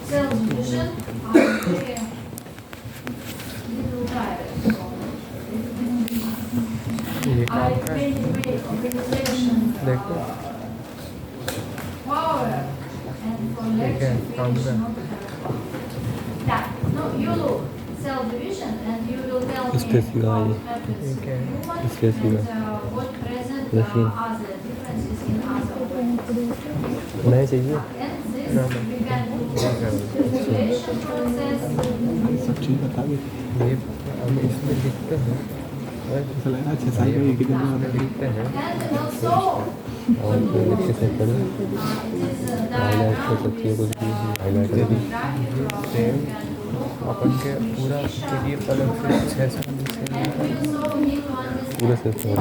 cell division are very little direct. I really make organization power and for lecture finish not that. No, you look cell division and you will tell me what happens in human and what present other differences in other ways. And this we can do circulation process. सब चीज़ बता भी ये हम इसमें लिखते हैं ऐसा लग रहा है 6 साल का एक दिन में लिखते हैं और लिखते से पढ़ो हाईलाइट कर सकती है कुछ भी हाईलाइट कर दी सेम अपन के पूरा PDF अलग से 6 साल से पूरा सिस्टम है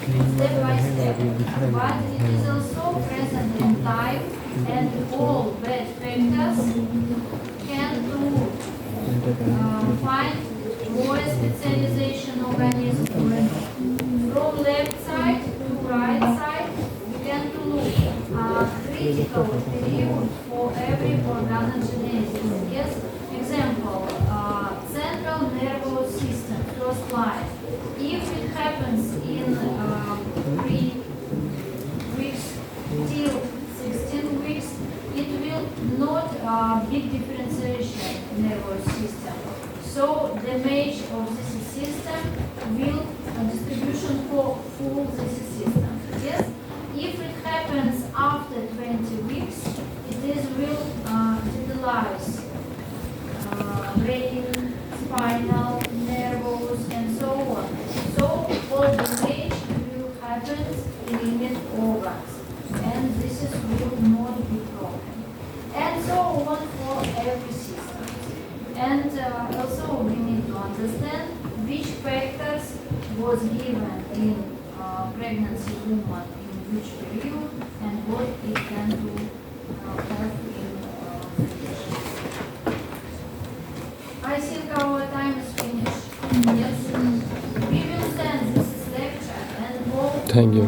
क्लीन रहेगा और ये दिखना and all bad factors can do find more specialization organism. From left side to right side, we can do critical period for every organogenesis. Yes, example, central nervous system, first line. If it happens in 3 weeks till 16 weeks, it will not big differentiation nervous system. So damage of this system will distribution for full this system. Yes, if it happens after 20 weeks, it is will utilize brain, spinal, nervous, and so on. So all damage will happen in limit organs. And this is will not be broken. And so on for every system. And also we need to understand which factors was given in pregnancy woman in which period and what it can do have in I think our time is finished. Yes. We will send this lecture and all Thank you.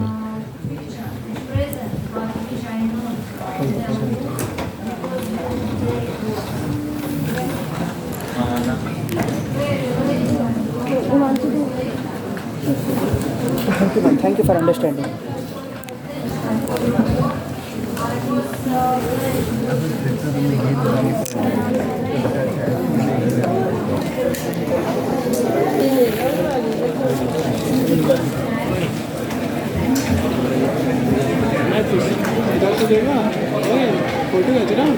picture is present, but which I know tell you because Thank you for understanding. मैं तो देगा photo खींच रहा हूँ